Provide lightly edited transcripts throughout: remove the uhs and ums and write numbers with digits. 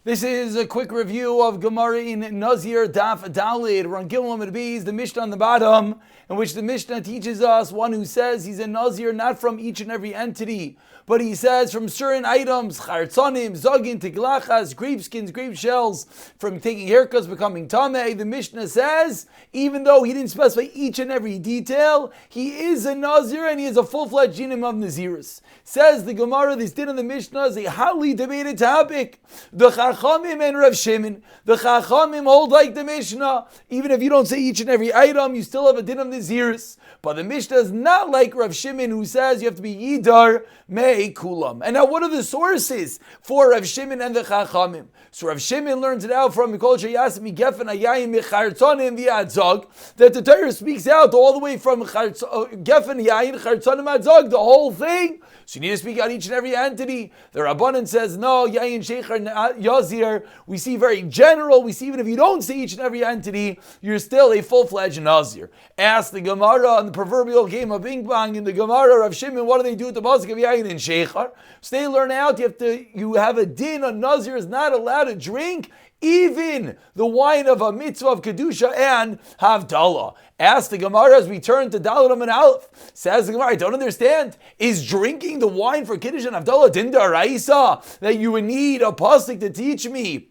This is a quick review of Gemara in Nazir Daf Dalid. We're on Gimel Amud Beis, the Mishnah on the bottom, in which the Mishnah teaches us one who says he's a Nazir not from each and every entity, but he says from certain items, chartzonim, zogin, tiglachas, grape skins, grape shells, from taking haircuts, becoming tameh. The Mishnah says, even though he didn't specify each and every detail, he is a Nazir and he is a full-fledged dinim of Nazirus. Says the Gemara, this din of the Mishnah is a hotly debated topic. The Chachamim and Rav Shimon. The Chachamim hold like the Mishnah. Even if you don't say each and every item, you still have a din of Nazirus. But the Mishnah is not like Rav Shimon, who says you have to be Yidar Mei Kulam. And now what are the sources for Rav Shimon and the Chachamim? So Rav Shimon learns it out from Mikol Sheyasmi Gefen Hayayim Mechartzonim V'Adzog, that the Torah speaks out all the way from Gefen Hayayim Chartzonim Adzog, the whole thing. So you need to speak out each and every entity. The Rabbanan says, no, Yayin Sheikher Yazir, we see very general, we see even if you don't say each and every entity, you're still a full-fledged Nazir. Ask the Gemara on the proverbial game of Bing Bang in the Gemara of Shimon, what do they do with the Pasuk of Yayin and Sheikher? So they learn out, you have a din, a Nazir is not allowed to drink even the wine of a mitzvah of Kedusha and Havdalah. Ask the Gemara as we turn to Daled and Aleph. Says the Gemara, I don't understand. Is drinking the wine for Kiddush and Havdalah din d'oraisa, that you would need a pasuk to teach me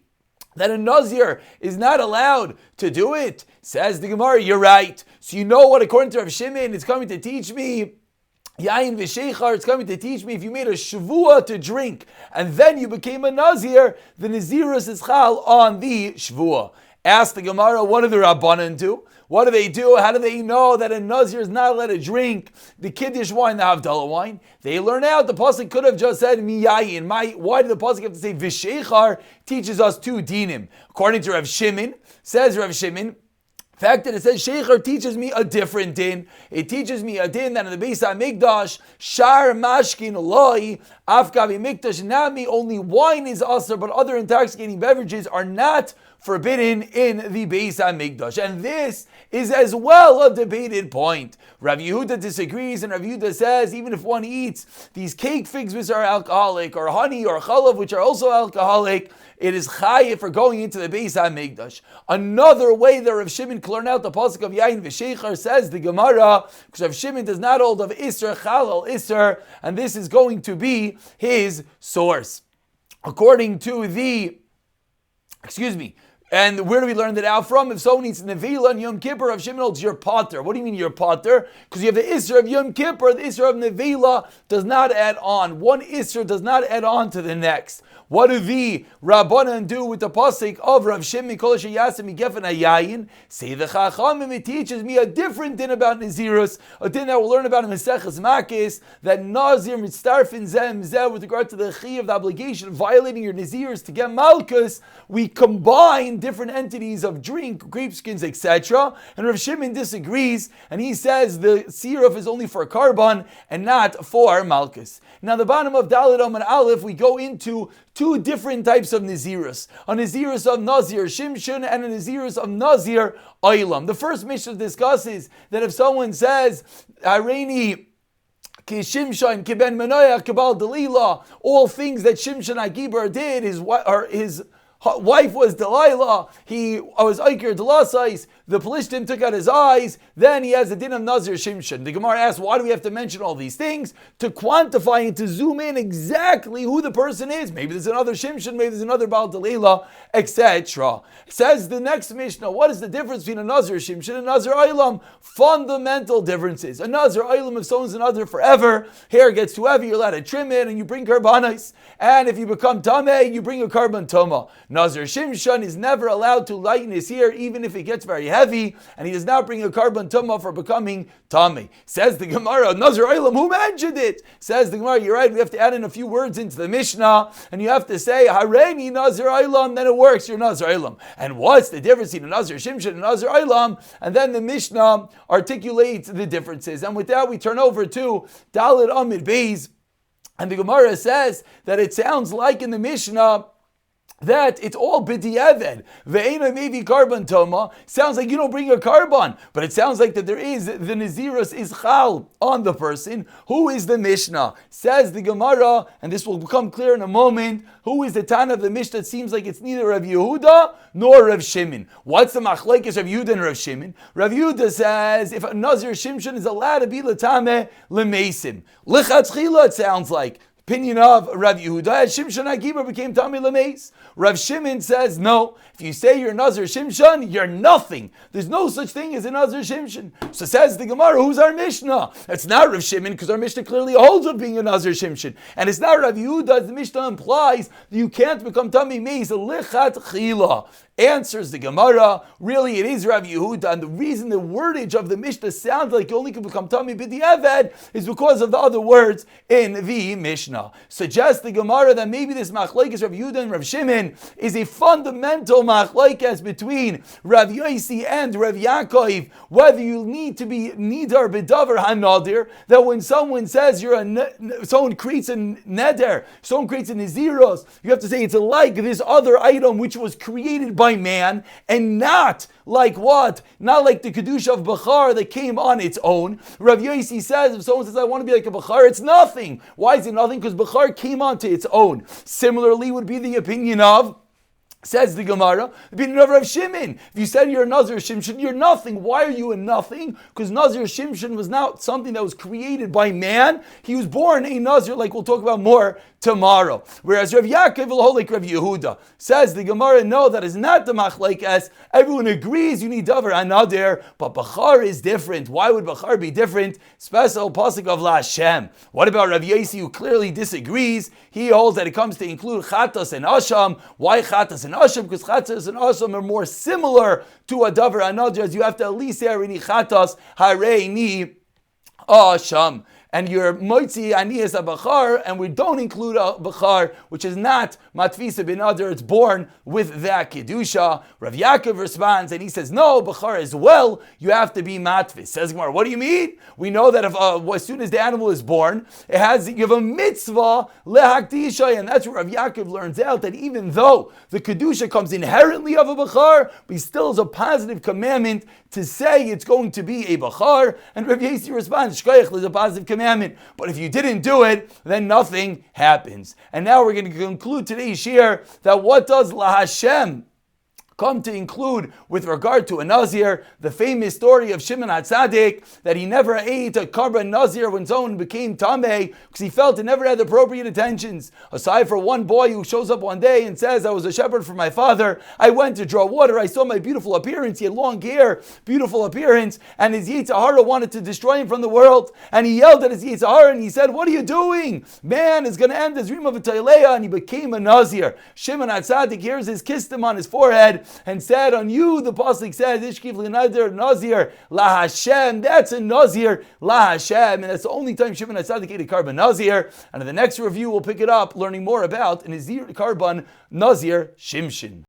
that a Nazir is not allowed to do it? Says the Gemara, you're right. So you know what, according to Rav Shimon, it's coming to teach me Yayin v'sheichar, it's coming to teach me if you made a shavua to drink and then you became a Nazir, the Nazirus is chal on the shavua. Ask the Gemara, what do the Rabbanan do? What do they do? How do they know that a Nazir is not allowed to drink the Kiddush wine, the Havdalah wine? They learn out, the Pasuk could have just said miyayin. Why did the Pasuk have to say v'sheichar? Teaches us two dinim. According to Rav Shimon, says Rav Shimon, the fact that it says Sheikher teaches me a different din. It teaches me a din that in the Beis HaMikdash, Shar Mashkin Loi, Afkavi Mikdash Nami, only wine is asr, but other intoxicating beverages are not forbidden in the Beis HaMikdash. And this is as well a debated point. Rav Yehuda disagrees, and Rav Yehuda says even if one eats these cake figs which are alcoholic, or honey or chalav which are also alcoholic, it is chayiv for going into the Beis HaMikdash. Another way that Rav Shimon can learn out the pasuk of Yayin v'sheichar, says the Gemara, because Rav Shimon does not hold of Isser Chalal Isser, and this is going to be his source. According to and where do we learn that out from? If someone eats Nevela and Yom Kippur, Rav Shimon holds your potter. What do you mean your potter? Because you have the Isser of Yom Kippur, the Isser of Nevela does not add on. One Isser does not add on to the next. What do the Rabbanan do with the pasuk of Rav Shimon? Kol sheyasim gefen hayayin. Say the Chachamim, it teaches me a different din about Nazirus, a din that we'll learn about in Maseches Makis, that Nazir mitzarfin zeh with regard to the chi of the obligation of violating your Nazirus to get Malkus. We combine different entities of drink, grape skins, etc. And Rav Shimon disagrees, and he says the siruf is only for carbon and not for Malkus. Now, the bottom of Daled and Aleph, we go into two different types of Nazirus. A Nazirus of Nazir Shimshon and a Nazirus of Nazir Oilam. The first Mishnah discusses that if someone says, Hareini ki Shimshon ki ben Manoach kibal Delila, all things that Shimshon HaGibar did, his wife was Delilah, he was Iker Delasais, the Pelishtim took out his eyes, then he has the din of Nazir Shimshon. The Gemara asks, why do we have to mention all these things? To quantify and to zoom in exactly who the person is. Maybe there's another Shimshon, maybe there's another Baal Delilah, etc. Says the next Mishnah, what is the difference between a Nazir Shimshon and a Nazir Oilam? Fundamental differences. A Nazir Oilam, if someone's a Nazir forever, hair gets too heavy, you're allowed to trim it, and you bring karbanos. And if you become tameh, you bring a carbon toma. Nazir Shimshon is never allowed to lighten his hair, even if it gets very heavy, and he does not bring a carbon tuma for becoming tameh. Says the Gemara, Nazir Oilam, who mentioned it? Says the Gemara, you're right, we have to add in a few words into the Mishnah, and you have to say, Hareini Nazir Oilam, then it works, you're Nazir Oilam. And what's the difference between a Nazir Shimshon and a Nazir Oilam? And then the Mishnah articulates the differences. And with that, we turn over to Daled Amud Beis, and the Gemara says that it sounds like in the Mishnah that it's all b'di'eved. Ve'ena maybe carbon toma. Sounds like you don't bring a carbon, but it sounds like that there is, the Nazirus is chal on the person. Who is the Mishnah? Says the Gemara, and this will become clear in a moment, who is the Tana of the Mishnah? It seems like it's neither Rav Yehuda nor Rav Shimon. What's the machlekes Rav Yehuda and Rav Shimon? Rav Yehuda says if a Nazir Shimshon is allowed to be l'tameh l'meisim. L'chatzchila it sounds like. Opinion of Rav Yehuda, Shimshon Akiba became Tami Lameis. Rav Shimon says, no, if you say you're Nazir Shimshon, you're nothing. There's no such thing as a Nazir Shimshon. So says the Gemara, who's our Mishnah? It's not Rav Shimon, because our Mishnah clearly holds of being a Nazir Shimshon. And it's not Rav Yehuda, as the Mishnah implies, that you can't become Tami Meis, Lichat Chila. Answers the Gemara, really it is Rav Yehuda, and the reason the wordage of the Mishnah sounds like you only can become Tami B'di'eved is because of the other words in the Mishnah. Suggests the Gemara that maybe this machlekes Rav Yehuda and Rav Shimon is a fundamental machlekes between Rav Yosi and Rav Yaakov, whether you need to be nidar b'davar hanadir, that when someone says someone creates a neder, someone creates a naziros, you have to say it's like this other item which was created by man, and not like what? Not like the Kedusha of Bechar that came on its own. Rav Yosi says, if someone says, I want to be like a Bechar, it's nothing. Why is it nothing? Because Bechar came onto its own. Similarly would be the opinion of, says the Gemara, the opinion of Rav Shimon. If you said you're a Nazir Shimshon, you're nothing. Why are you a nothing? Because Nazir Shimshon was not something that was created by man. He was born a Nazir, like we'll talk about more tomorrow. Whereas Rav Yaakov will hold like Rav Yehuda. Says the Gemara, no, that is not the machlekes. Everyone agrees you need davar anadir, but Bechar is different. Why would Bechar be different? Special pasuk of La Hashem. What about Rav Yosi, who clearly disagrees? He holds that it comes to include chatas and asham. Why chatas and asham? Because chatas and asham are more similar to a davar anadir, as you have to at least say harini chatas hareini asham. And your moitzi aniyas a bachar, and we don't include a bachar, which is not matfisa bin adar, it's born with that kedusha. Rav Yaakov responds, and he says, no, bachar as well, you have to be matfis. Says Gemara, what do you mean? We know that if, as soon as the animal is born, you have a mitzvah lehakdisha, and that's where Rav Yaakov learns out that even though the kedusha comes inherently of a bachar, but still is a positive commandment to say it's going to be a bachar. And Rav Yesi responds, shkoyach is a positive commandment. But if you didn't do it, then nothing happens. And now we're going to conclude today's shir that what does La Hashem come to include with regard to a Nazir? The famous story of Shimon HaTzadik, that he never ate a karban Nazir when someone became Tameh because he felt it never had the appropriate attentions. Aside from one boy who shows up one day and says, I was a shepherd for my father, I went to draw water, I saw my beautiful appearance, he had long hair, beautiful appearance, and his Yetzer Hara wanted to destroy him from the world, and he yelled at his Yetzer Hara and he said, what are you doing? Man is going to end his dream of a Taileya, and he became a Nazir. Shimon HaTzadik hears this, kissed him on his forehead, and said, on you, the pasuk says, Ishkiv l'nadir Nazir La Hashem. That's a Nazir La Hashem, and that's the only time Shimon HaTzadik ate a karban Nazir. And in the next review, we'll pick it up, learning more about an Nazir karban Nazir Shimshon.